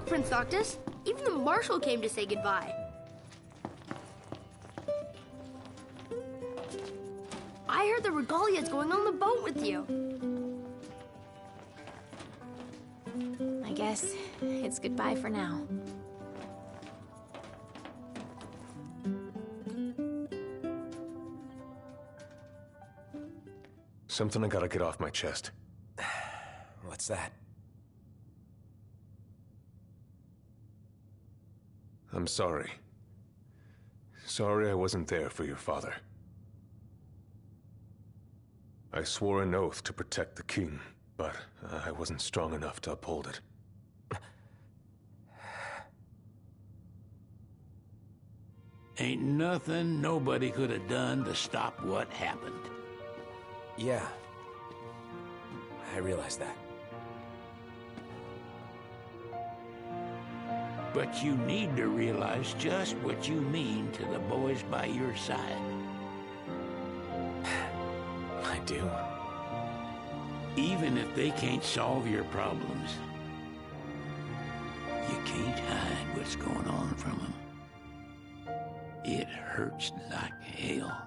Prince Noctis. Even the Marshal came to say goodbye. I heard the Regalia's going on the boat with you. I guess it's goodbye for now. Something I gotta get off my chest. What's that? I'm sorry. Sorry I wasn't there for your father. I swore an oath to protect the king, but I wasn't strong enough to uphold it. Ain't nothing nobody could have done to stop what happened. Yeah. I realize that. But you need to realize just what you mean to the boys by your side. I do. Even if they can't solve your problems, you can't hide what's going on from them. It hurts like hell.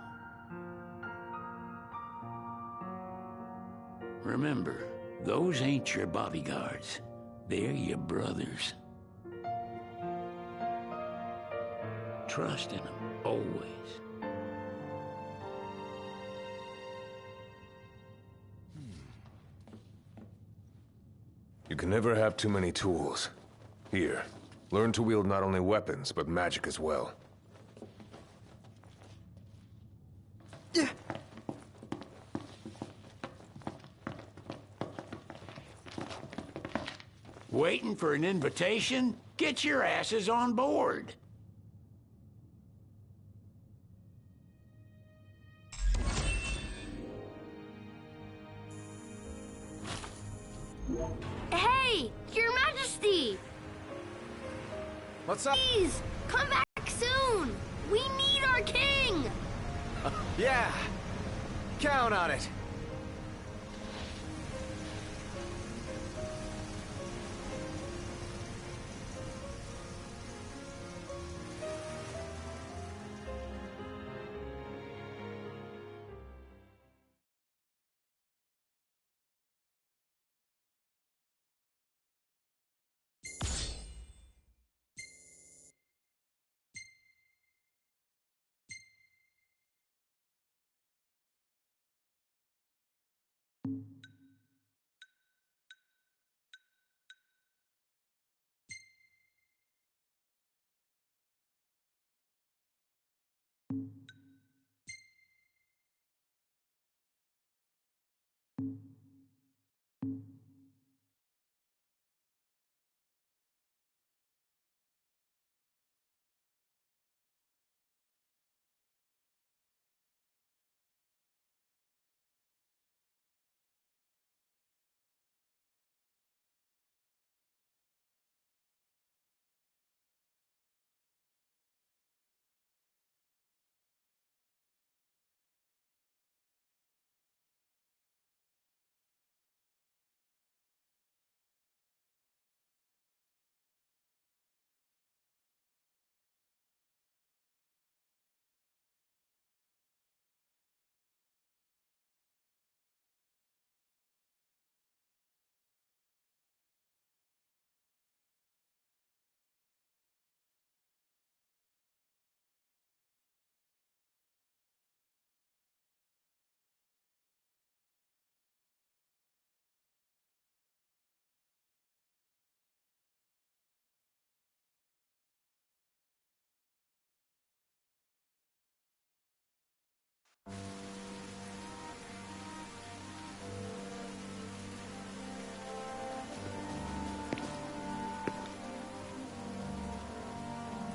Remember, those ain't your bodyguards. They're your brothers. Trust in them, always. You can never have too many tools. Here, learn to wield not only weapons, but magic as well. Waiting for an invitation? Get your asses on board. Hey, Your Majesty! What's up? Please, come back soon! We need our king! Yeah. Count on it.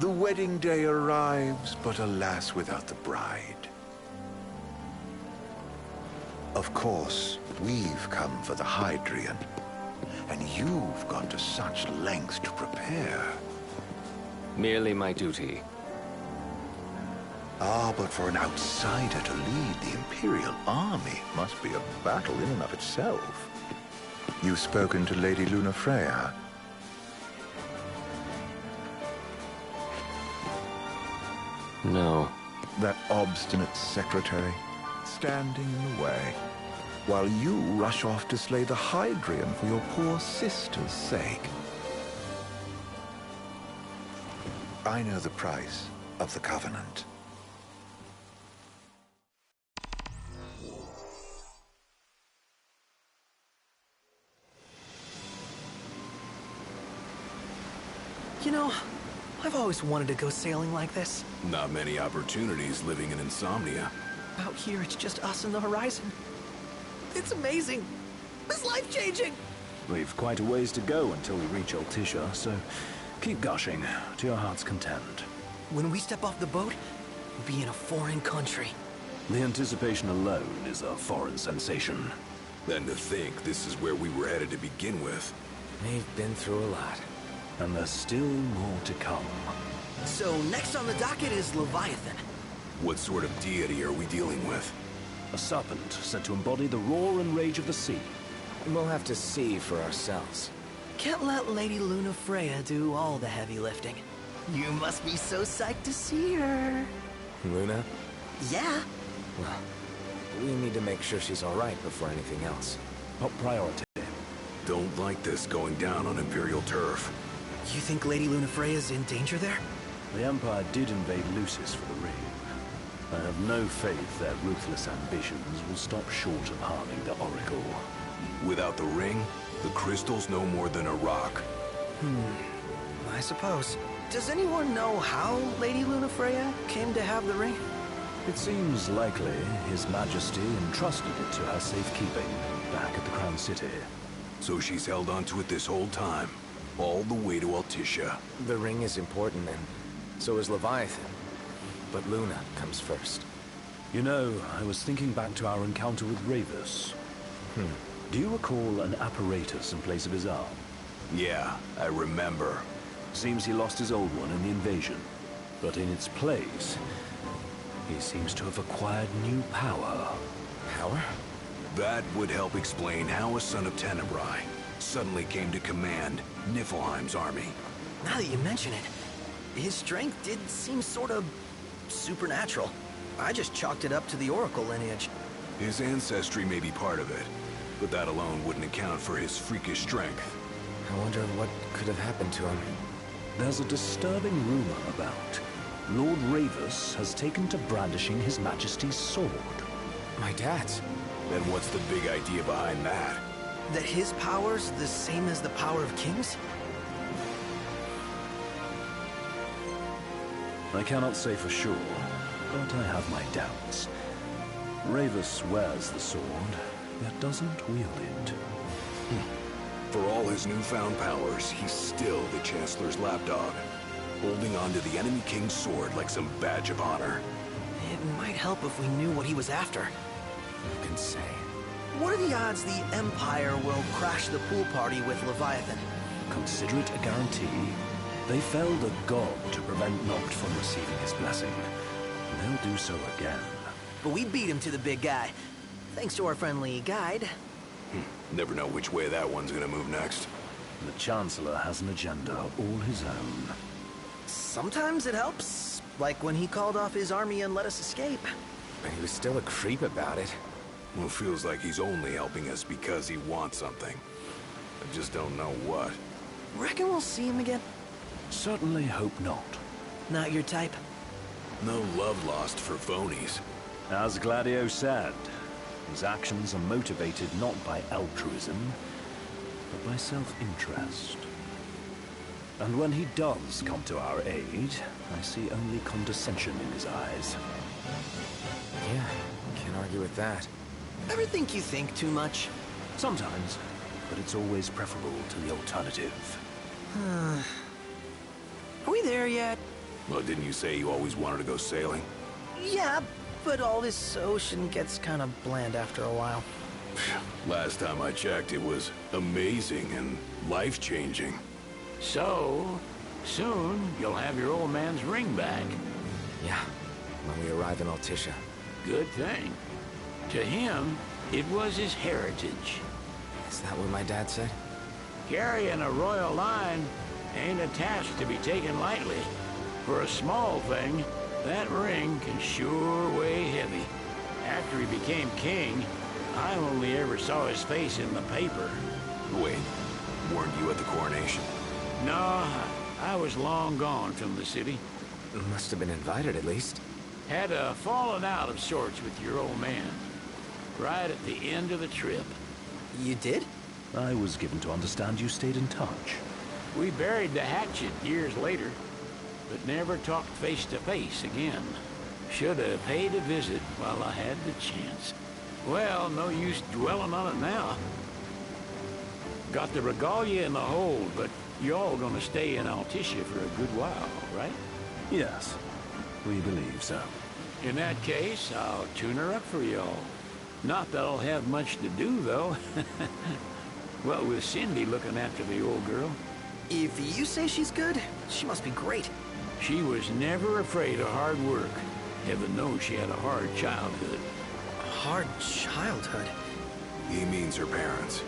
The wedding day arrives, but alas, without the bride. Of course, we've come for the Hydrian, and you've gone to such lengths to prepare. Merely my duty. Ah, but for an outsider to lead the Imperial army must be a battle in and of itself. You've spoken to Lady Lunafreya? No. That obstinate secretary, standing in the way, while you rush off to slay the Hydrian for your poor sister's sake. I know the price of the Covenant. You know, I've always wanted to go sailing like this. Not many opportunities living in Insomnia. Out here, it's just us and the horizon. It's amazing. It's life-changing. We've quite a ways to go until we reach Altisha, so keep gushing to your heart's content. When we step off the boat, we'll be in a foreign country. The anticipation alone is a foreign sensation. Then to think this is where we were headed to begin with. We've been through a lot. And there's still more to come. So next on the docket is Leviathan. What sort of deity are we dealing with? A serpent said to embody the roar and rage of the sea. We'll have to see for ourselves. Can't let Lady Luna Freya do all the heavy lifting. You must be so psyched to see her. Luna? Yeah. Well, we need to make sure she's all right before anything else. Top priority. Don't like this going down on Imperial turf. You think Lady Luna Freya's in danger there? The Empire did invade Lucis for the ring. I have no faith their ruthless ambitions will stop short of harming the Oracle. Without the ring, the crystal's no more than a rock. I suppose. Does anyone know how Lady Luna Freya came to have the ring? It seems likely His Majesty entrusted it to her safekeeping back at the Crown City. So she's held onto it this whole time, all the way to Altisha. The ring is important, and so is Leviathan. But Luna comes first. You know, I was thinking back to our encounter with Ravus. Do you recall an apparatus in place of his arm? Yeah, I remember. Seems he lost his old one in the invasion. But in its place, he seems to have acquired new power. Power? That would help explain how a son of Tenebrae suddenly came to command Niflheim's army. Now that you mention it, his strength did seem sort of supernatural. I just chalked it up to the Oracle lineage. His ancestry may be part of it, but that alone wouldn't account for his freakish strength. I wonder what could have happened to him. There's a disturbing rumor about Lord Ravus has taken to brandishing His Majesty's sword. My dad's. Then what's the big idea behind that? That his power's the same as the power of kings? I cannot say for sure, but I have my doubts. Ravus wears the sword, yet doesn't wield it. For all his newfound powers, he's still the Chancellor's lapdog, holding on to the enemy king's sword like some badge of honor. It might help if we knew what he was after. Who can say? What are the odds the Empire will crash the pool party with Leviathan? Consider it a guarantee. They felled a god to prevent Noct from receiving his blessing. They'll do so again. But we beat him to the big guy, thanks to our friendly guide. Never know which way that one's gonna move next. The Chancellor has an agenda all his own. Sometimes it helps, like when he called off his army and let us escape. But he was still a creep about it. Well, feels like he's only helping us because he wants something. I just don't know what. Reckon we'll see him again? Certainly hope not. Not your type? No love lost for phonies. As Gladio said, his actions are motivated not by altruism, but by self-interest. And when he does come to our aid, I see only condescension in his eyes. Yeah, can't argue with that. Ever think you think too much? Sometimes, but it's always preferable to the alternative. Are we there yet? Well, didn't you say you always wanted to go sailing? Yeah, but all this ocean gets kind of bland after a while. Last time I checked, it was amazing and life-changing. So, soon you'll have your old man's ring back. Yeah, when we arrive in Altisha. Good thing. To him, it was his heritage. Is that what my dad said? Carrying a royal line ain't a task to be taken lightly. For a small thing, That ring can sure weigh heavy. After he became king, I only ever saw his face in the paper. Wait, weren't you at the coronation? No, I was long gone from the city. Must have been invited, at least. Had a falling out of sorts with your old man. Right at the end of the trip. You did? I was given to understand you stayed in touch. We buried the hatchet years later, but never talked face to face again. Should have paid a visit while I had the chance. Well, no use dwelling on it now. Got the regalia in the hold, but y'all gonna stay in Altissia for a good while, right? Yes, we believe so. In that case, I'll tune her up for y'all. Not that I'll have much to do, though. Well, with Cindy looking after the old girl. If you say she's good, she must be great. She was never afraid of hard work. Heaven knows she had a hard childhood. Hard childhood? He means her parents.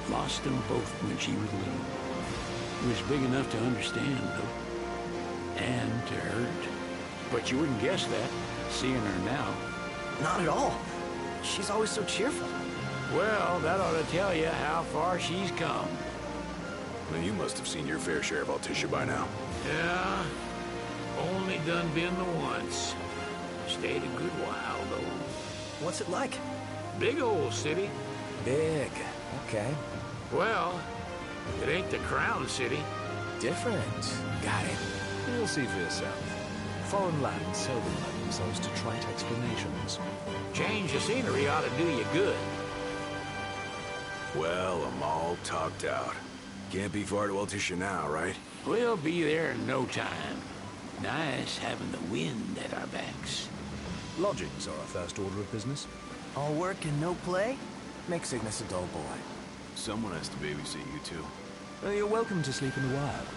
Lost them both when she was little. Was big enough to understand, though. And to hurt. But you wouldn't guess that, seeing her now. Not at all. She's always so cheerful. Well, that ought to tell you how far she's come. Then you must have seen your fair share of Altissia by now. Yeah, only done been the once. Stayed a good while, though. What's it like? Big old city. Big. Okay. Well, it ain't the Crown City. Different. Got it. You'll see for yourself. Foreign lands seldom lend themselves to trite explanations. Change of scenery ought to do you good. Well, I'm all talked out. Can't be far to Altissia now, right? We'll be there in no time. Nice having the wind at our backs. Lodgings are our first order of business. All work and no play? Makes Ignis a dull boy. Someone has to babysit you two. Well, you're welcome to sleep in the wild.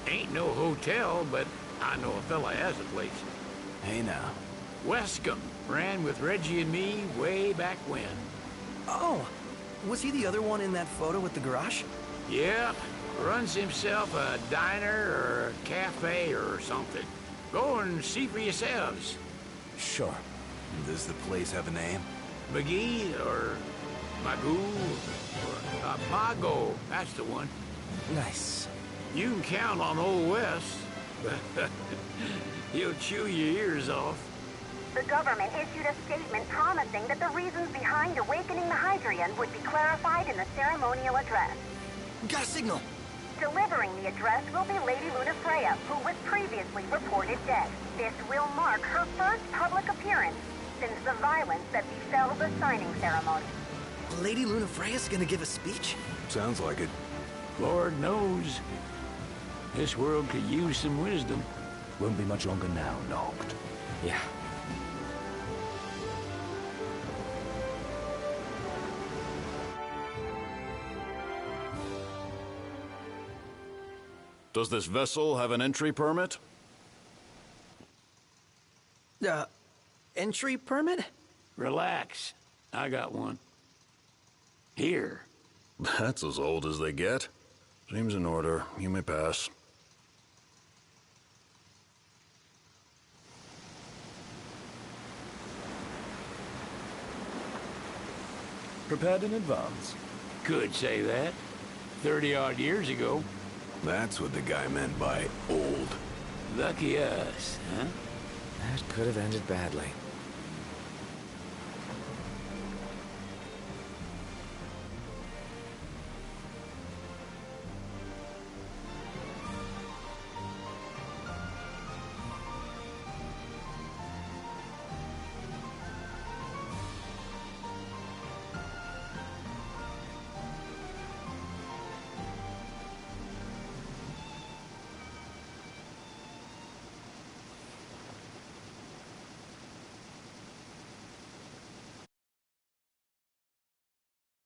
Ain't no hotel, but I know a fella has a place. Hey now. Wescombe ran with Reggie and me way back when. Oh, was he the other one in that photo with the garage? Yep, runs himself a diner or a cafe or something. Go and see for yourselves. Sure. Does the place have a name? McGee or Magoo or Mago, that's the one. Nice. You can count on Old West. He'll chew your ears off. The government issued a statement promising that the reasons behind awakening the Hydrian would be clarified in the ceremonial address. Got a signal. Delivering the address will be Lady Lunafreya, who was previously reported dead. This will mark her first public appearance since the violence that befell the signing ceremony. Lady Lunafreya's gonna give a speech? Sounds like it. Lord knows. This world could use some wisdom. Won't be much longer now, Noct. Yeah. Does this vessel have an entry permit? Entry permit? Relax. I got one. Here. That's as old as they get. Seems in order. You may pass. Prepared in advance. Could say that. 30-odd years ago. That's what the guy meant by old. Lucky us, huh? That could have ended badly.